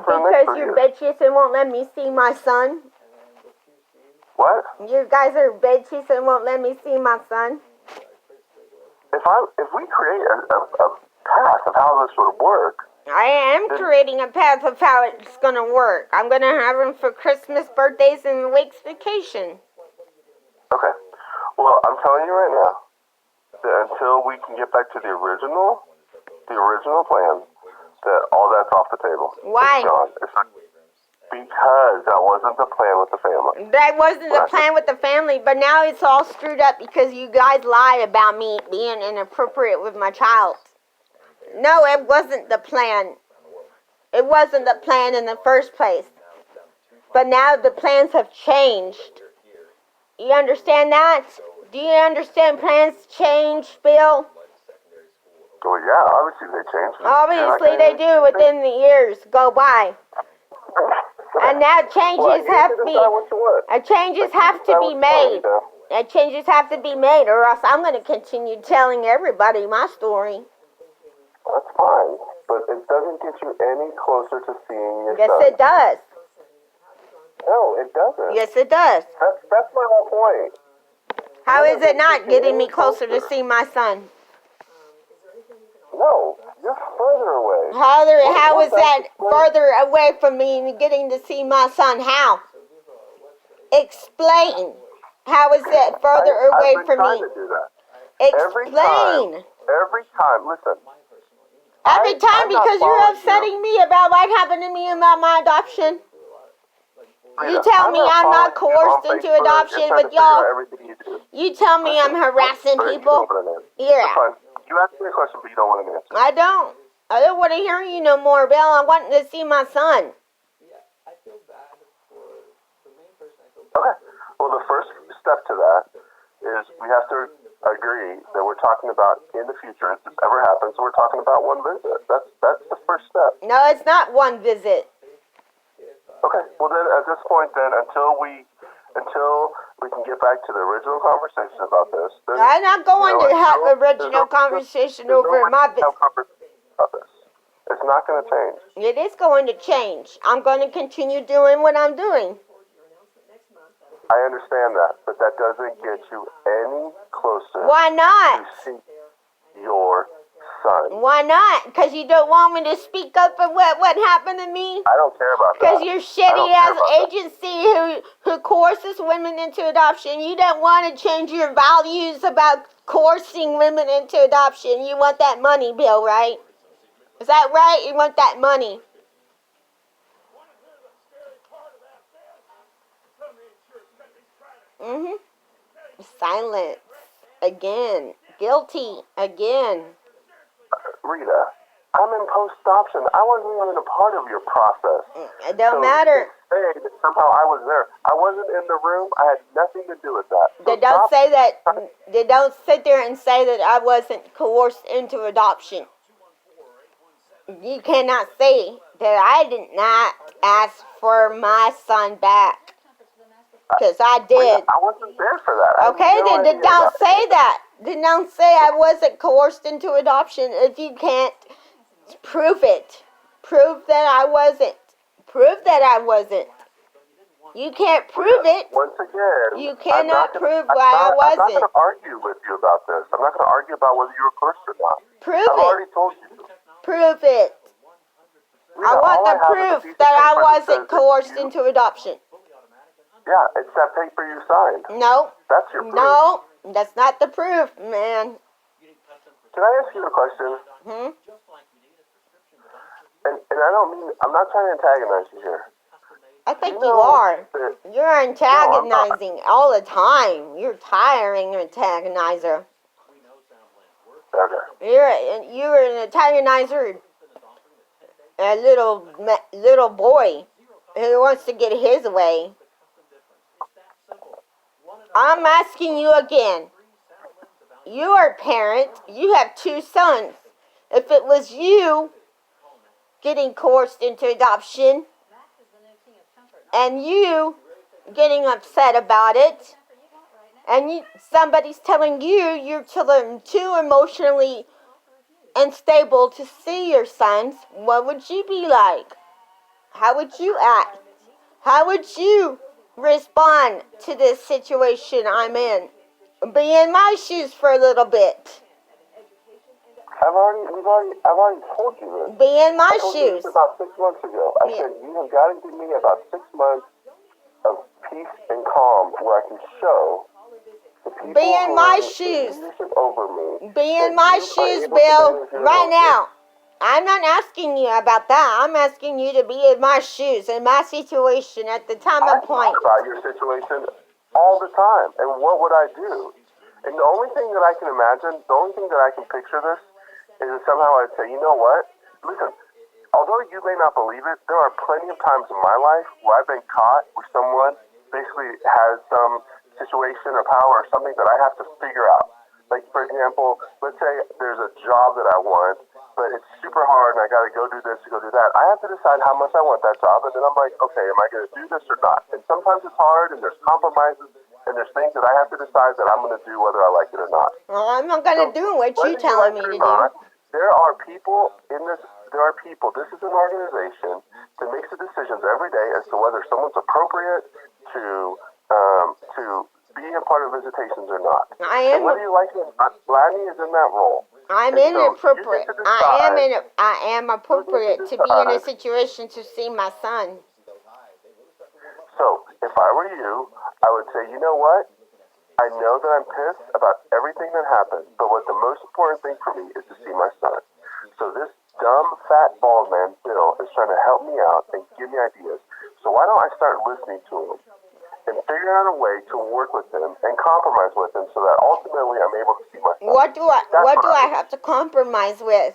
for the next 3 years. Because you're bitches and won't let me see my son. What? You guys are bitches and won't let me see my son. If we create a path of how this would work. I am creating a path of how it's going to work. I'm going to have him for Christmas, birthdays, and a week's vacation. Okay. Well, I'm telling you right now that until we can get back to the original plan, that all that's off the table. Why? It's gone. Because that wasn't the plan with the family. That wasn't the plan with the family, but now it's all screwed up because you guys lie about me being inappropriate with my child. No, it wasn't the plan. It wasn't the plan in the first place. But now the plans have changed. You understand that? Do you understand plans change, Bill? Well, yeah, obviously they change. Obviously they do within the years go by. And now changes have to be made. And changes have to be made, or else I'm going to continue telling everybody my story. That's fine, but it doesn't get you any closer to seeing your son. Yes, it does. No, it doesn't. Yes, it does. That's my whole point. How is it not getting me closer to see my son? No, you're further away. How is that further away from me and getting to see my son? How? Explain. How is that further away from me? To do that. Explain. Every time, listen. Every time because you're upsetting me about what happened to me about my adoption. You tell me I'm not coerced into adoption with y'all. You tell me I'm harassing people. Yeah. You asked me a question, but you don't want an answer. I don't want to hear you no more, Bill. I want to see my son. Okay. Well, the first step to that is we have to agree that we're talking about in the future. If this ever happens, we're talking about one visit. That's the first step. No, it's not one visit. Okay. Well, then at this point, then until we can get back to the original conversation about this. I'm not going to have an original conversation over my business. It's not going to change. It is going to change. I'm going to continue doing what I'm doing. I understand that, but that doesn't get you any closer. Why not? To see your son. Why not? Because you don't want me to speak up for what happened to me? I don't care about that. Because your shitty-ass agency who coerces women into adoption, you don't want to change your values about coercing women into adoption. You want that money, Bill, right? Is that right? You want that money? Silence. Again. Guilty. Again. Rita, I'm in post-adoption. I wasn't even a part of your process. It don't matter. Say that somehow I was there. I wasn't in the room. I had nothing to do with that. So they don't say that. They don't sit there and say that I wasn't coerced into adoption. You cannot say that I did not ask for my son back. Because I did. I wasn't there for that. Okay, then don't say that. Then don't say I wasn't coerced into adoption if you can't prove it. Prove that I wasn't. Prove that I wasn't. You can't prove it. Once again, you cannot prove why I wasn't. I'm not going to argue with you about this. I'm not going to argue about whether you were coerced or not. Prove it. I've already told you. Prove it. I want the proof that I wasn't coerced into adoption. Yeah, it's that paper you signed. No. That's your proof. No, that's not the proof, man. Can I ask you a question? And I don't mean, I'm not trying to antagonize you here. I think you are. You're antagonizing all the time. You're tiring antagonizer. Okay. You're an antagonizer, a little boy who wants to get his way. I'm asking you again. You are a parent. You have 2 sons. If it was you getting coerced into adoption and you getting upset about it and somebody's telling you're too emotionally unstable to see your sons, what would you be like? How would you act? How would you respond to this situation I'm in? Be in my shoes for a little bit. I've already told you this. Be in my I told you shoes. this about 6 months ago. I Yeah. said, you have got to give me about 6 months of peace and calm where I can show the people Be in who my are shoes. leadership over me. Be that in my you are shoes, able to Bill, manage your right emotions. now. I'm not asking you about that. I'm asking you to be in my shoes, in my situation at the time I and point. talk about your situation all the time, and what would I do? And the only thing that I can imagine, the only thing that I can picture this, is that somehow I'd say, you know what? Listen, although you may not believe it, there are plenty of times in my life where I've been caught where someone basically has some situation or power or something that I have to figure out. Like, for example, let's say there's a job that I want, but it's super hard and I got to go do this or go do that. I have to decide how much I want that job, and then I'm like, okay, am I going to do this or not? And sometimes it's hard, and there's compromises, and there's things that I have to decide that I'm going to do whether I like it or not. Well, I'm not going to do what Whether you're telling me like to it or not, do. there are people in this. There are people. This is an organization that makes the decisions every day as to whether someone's appropriate to be a part of visitations or not. I And whether am. you like it or not, Gladney is in that role. I'm And so inappropriate. you get to decide. I am appropriate to be in a situation to see my son. So if I were you, I would say, you know what? I know that I'm pissed about everything that happened, but what the most important thing for me is to see my son. So this dumb, fat, bald man, Bill, is trying to help me out and give me ideas. So why don't I start listening to him and figure out a way to work with him and compromise with him so that ultimately I'm able to see my son. What do I have to compromise with?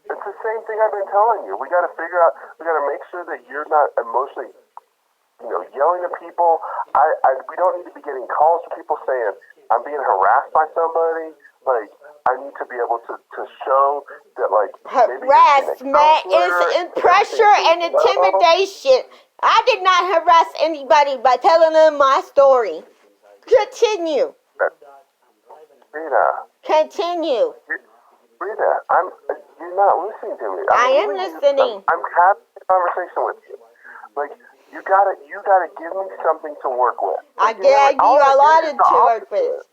It's the same thing I've been telling you. We got to figure out, we got to make sure that you're not emotionally, yelling at people. We don't need to be getting calls from people saying, I'm being harassed by somebody. Like, I need to be able to show that, like, Harassment is pressure and intimidation. I did not harass anybody by telling them my story. Continue. Rita. Continue. Rita, you're not listening to me. I am listening. I'm having a conversation with you. Like, you gotta give me something to work with. I gave you a lot to work with.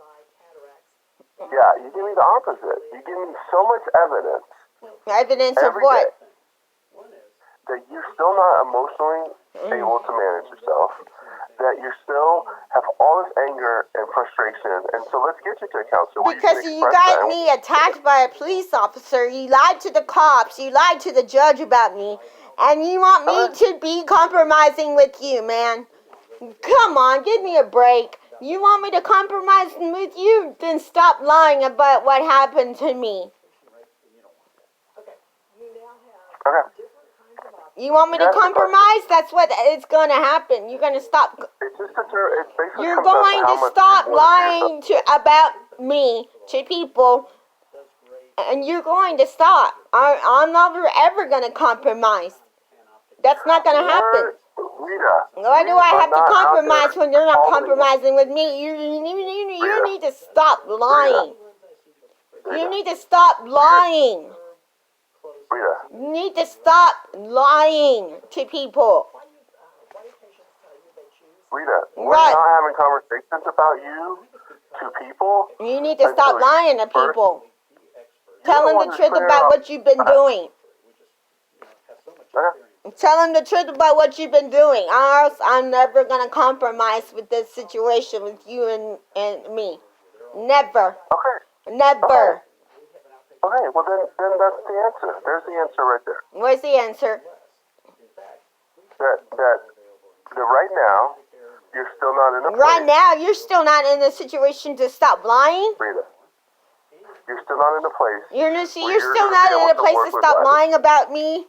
Yeah, you give me the opposite. You give me so much evidence. Evidence of every what? day that you're still not emotionally able to manage yourself. That you still have all this anger and frustration. And so let's get you to a counselor. Because you got me attacked by a police officer. You lied to the cops. You lied to the judge about me. And you want me to be compromising with you, man. Come on, give me a break. You want me to compromise with you? Then stop lying about what happened to me. Okay. You want me to compromise? That's what it's going to happen. You're going to stop. You're going to stop lying about me to people. And you're going to stop. I'm never ever going to compromise. That's not going to happen. Rita, why do I have to compromise when you're not compromising with me? You need to stop lying. You need to stop lying. Rita. You need to stop lying to people. Rita, we're not having conversations about you to people. You need to stop lying to people. Tell them the truth about what you've been doing. Tell them the truth about what you've been doing. Or else I'm never going to compromise with this situation with you and me. Never. Okay. Never. Okay, well then that's the answer. There's the answer right there. Where's the answer? That right now, you're still not in a place. Right now, you're still not in a situation to stop lying? Rita, you're still not in a place. You're still not in a place to stop lying about me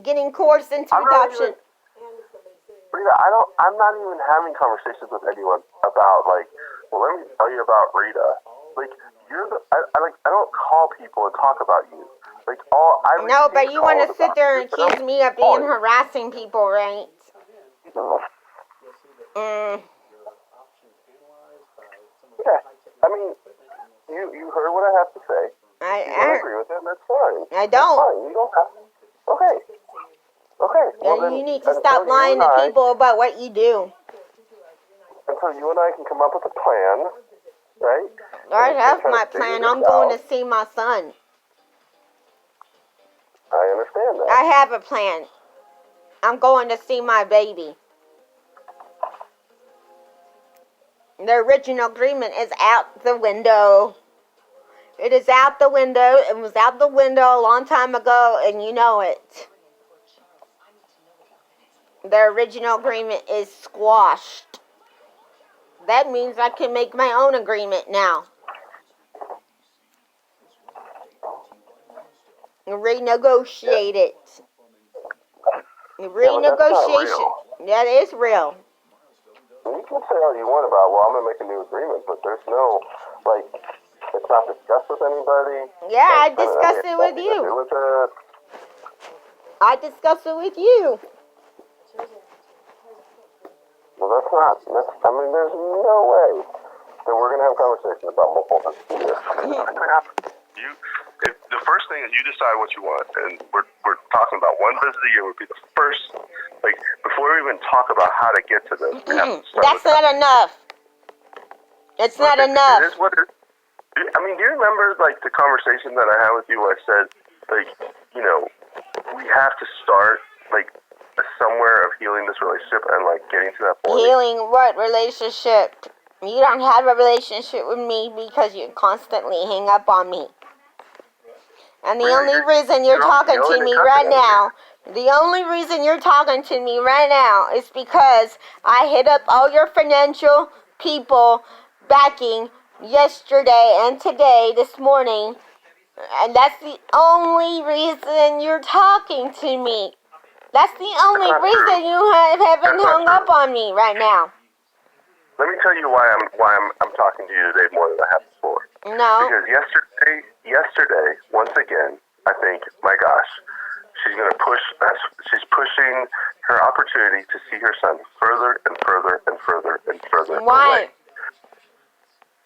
getting coerced into adoption. Rita, I'm not even having conversations with anyone about, like, well, let me tell you about Rita. Like, I don't call people and talk about you. Like, no, but you want to sit there and accuse me of being harassing people, right? Yeah, I mean, you heard what I have to say. You don't agree with it, and that's fine. I don't. That's fine. You don't have to. Okay. Well, And then, you need to until stop you lying and to I, people about what you do. until you and I can come up with a plan, right? I And we can have try to my figure plan. this I'm going out. to see my son. I understand that. I have a plan. I'm going to see my baby. The original agreement is out the window. It is out the window. It was out the window a long time ago, and you know it. The original agreement is squashed. That means I can make my own agreement now. Renegotiate it. Yeah, but that's not Renegotiation. real. That is real. You can say all you want about, well, I'm going to make a new agreement, but there's no, like, it's not discussed with anybody. Yeah, I Like, discussed it with nothing to do you. with it. I discussed it with you. Well, I mean, there's no way that we're going to have a conversation about multiple visits a year. It's not going to happen. The first thing is you decide what you want, and we're talking about one visit a year would be the first, like, before we even talk about how to get to this, we have to start That's not enough. It's not enough. It is what it is. I mean, do you remember, like, the conversation that I had with you where I said, like, you know, we have to start, like, somewhere of healing this relationship and, like, getting to that point? Healing what relationship? You don't have a relationship with me because you constantly hang up on me. And the only reason you're talking to me right now, the only reason you're talking to me right now is because I hit up all your financial people backing yesterday and today, this morning. And that's the only reason you're talking to me. That's the only reason you haven't hung up on me right now. Let me tell you why I'm talking to you today more than I have before. No. Because yesterday, once again, I think, my gosh, she's pushing her opportunity to see her son further and further and further and further Why?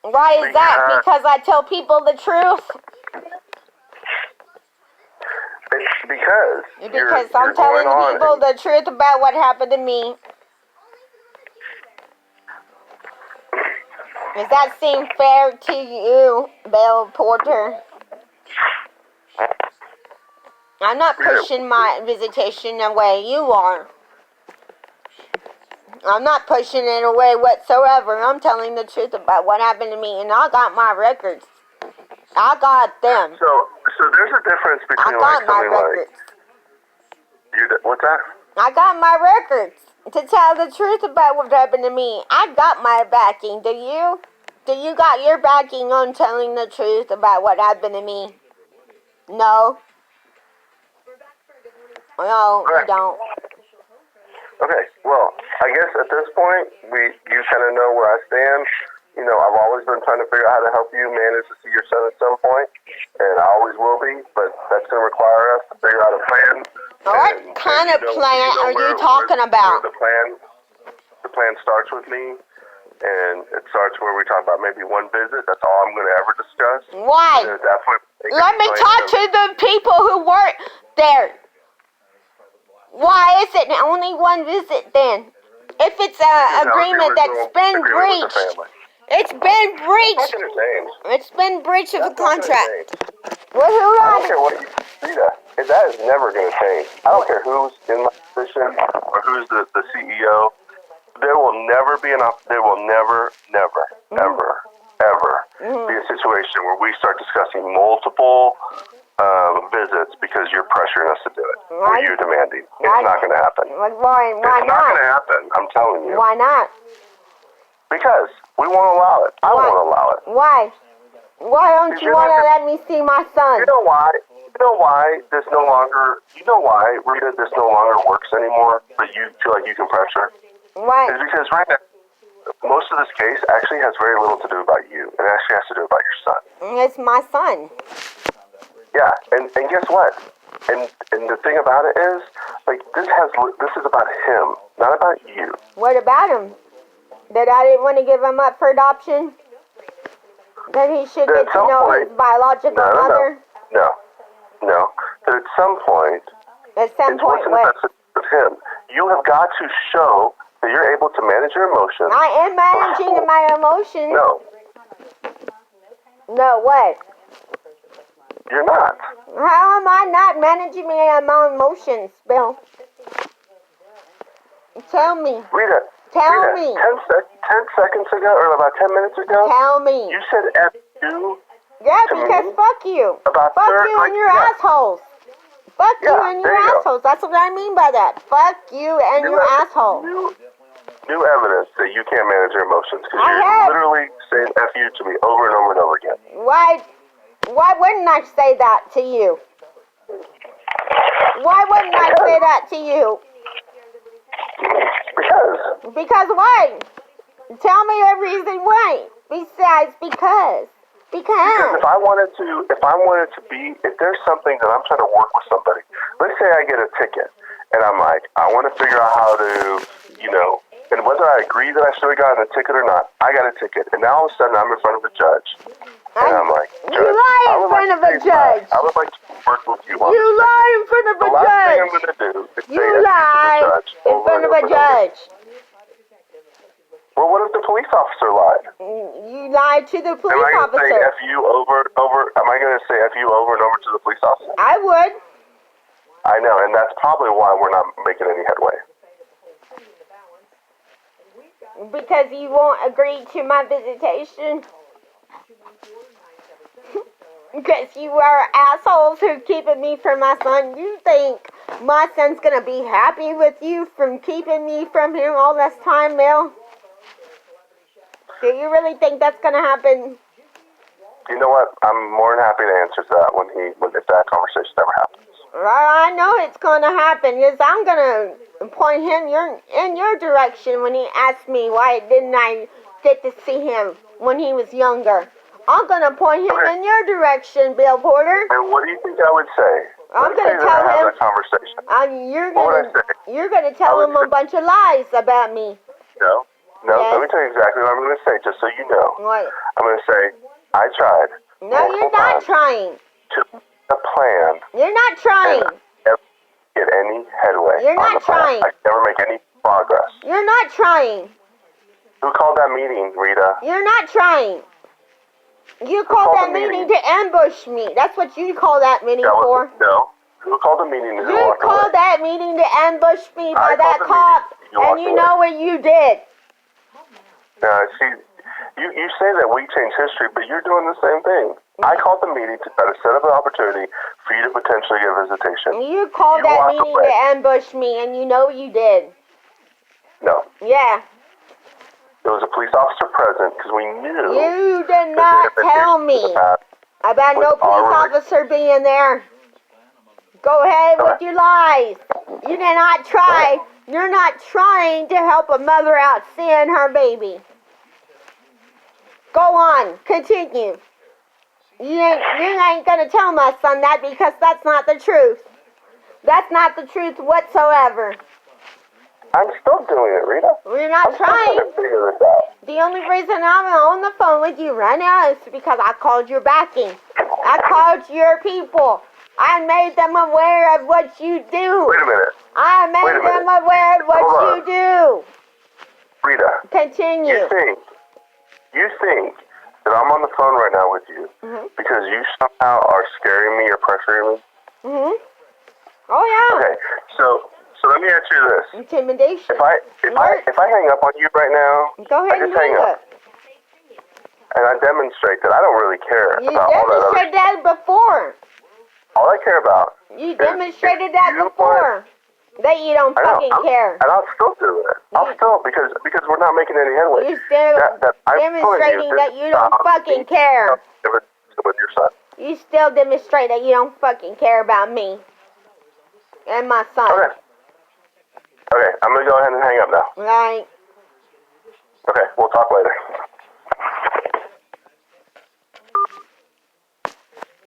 away. Why is that? Because I tell people the truth? It's because I'm telling people the truth about what happened to me. Does that seem fair to you, Belle Porter? I'm not pushing my visitation away. You are. I'm not pushing it away whatsoever. I'm telling the truth about what happened to me, and I got my records. I got them. So there's a difference between, like, something like... What's that? I got my records to tell the truth about what happened to me. I got my backing. Do you? Do you got your backing on telling the truth about what happened to me? No. No, you don't. Okay, well, I guess at this point, you kind of know where I stand. You know, I've always been trying to figure out how to help you manage to see your son at some point, and I always will be, but that's going to require us to figure out a plan. What kind of plan are you talking about? The plan starts with me, and it starts where we talk about maybe one visit. That's all I'm going to ever discuss. Why? And at that point, let me talk to the people who work there. Why is it only one visit then? If it's an agreement that's been breached. It's been breached. It's been breached of a contract. I don't care what you see that is never going to change. I don't care who's in my position or who's the CEO. There will never be there will never, ever be a situation where we start discussing multiple visits because you're pressuring us to do it. Or you're demanding. It's not going to happen. Why not? It's not going to happen. I'm telling you. Why not? Because we won't allow it. I won't allow it. Why? Why don't you want to let me see my son? You know why? This no longer, Rita, this no longer works anymore, but you feel like you can pressure? Why? It's because right now, most of this case actually has very little to do about you. It actually has to do about your son. It's my son. Yeah, and guess what? And the thing about it is, like, this is about him, not about you. What about him? That I didn't want to give him up for adoption? That he should get to know his biological mother? No. That at some point, what? With him. you've got to show that you're able to manage your emotions. I am managing my emotions. No. No, what? You're not. How am I not managing my emotions, Bill? Tell me. Rita, Tell me. 10 seconds ago, or about 10 minutes ago, Tell me. you said F you. Yeah, to because me fuck you. about Fuck third, you like, and your yeah. assholes. Fuck you Yeah, and there your you go. assholes. That's what I mean by that. Fuck you and your asshole. New evidence that you can't manage your emotions because I you're have. literally saying F you to me over and over and over again. Why wouldn't I say that to you? Why wouldn't I say that to you? Because why? Tell me a reason why. Besides because if I wanted to be, if there's something that I'm trying to work with somebody, let's say I get a ticket and I'm like, I want to figure out how to, and whether I agree that I should have gotten a ticket or not, I got a ticket, and now all of a sudden I'm in front of a judge, and I'm like, you lie in front of a judge. I would like to work with you on You this lie in front of a The last thing I'm judge. going to do is You say F lie to the judge in over front and of a over and over. judge. Well, what if the police officer lied? You lied to the police Am I going to say officer. F you over? Am I going to say F you over and over to the police officer? I would. I know, and that's probably why we're not making any headway. Because you won't agree to my visitation. Because you are assholes who are keeping me from my son. You think my son's going to be happy with you from keeping me from him all this time, Bill? Do you really think that's going to happen? You know what? I'm more than happy to answer that if that conversation ever happens. I know it's going to happen because I'm going to point him in your direction when he asks me why didn't I get to see him when he was younger. I'm going to point him in your direction, Bill Porter. And what do you think I would say? I'm going to tell him. That conversation. You're going to tell him a bunch of lies about me. No. Yes. Let me tell you exactly what I'm going to say, just so you know. What? I'm going to say, I tried. No, you're not trying. To a plan. You're not trying. And I never get any headway. You're not trying. I never make any progress. You're not trying. Who called that meeting, Rita? You're not trying. You called that meeting to ambush me. That's what you call that meeting for. No. Who called the meeting to You called that meeting to ambush me by that cop, and you know what you did. See, you say that we change history, but you're doing the same thing. I called the meeting to try to set up an opportunity for you to potentially get visitation. You called that meeting to ambush me, and you know you did. No. Yeah. There was a police officer present because we knew. You did not tell me about no police officer being there. Go ahead with your lies. You did not try. You're not trying to help a mother out seeing her baby. Go on. Continue. You ain't going to tell my son that because that's not the truth. That's not the truth whatsoever. I'm still doing it, Rita. We're not trying. I'm still trying to figure this out. The only reason I'm on the phone with you right now is because I called your backing. I called your people. I made them aware of what you do. Wait a minute. I made them aware of what you do. Rita. Continue. You think that I'm on the phone right now with you because you somehow are scaring me or pressuring me? Mm-hmm. Oh, yeah. Okay, so let me ask you this. Intimidation. If I hang up on you right now, go ahead and hang up. And I demonstrate that I don't really care about all that other stuff. You demonstrated that before. All I care about. You demonstrated that before. That you don't fucking care. And I'll still do it. Because we're not making any headway. You're still demonstrating that you don't fucking care. With your son. You still demonstrate that you don't fucking care about me. And my son. Okay, I'm going to go ahead and hang up now. Right. Okay, we'll talk later.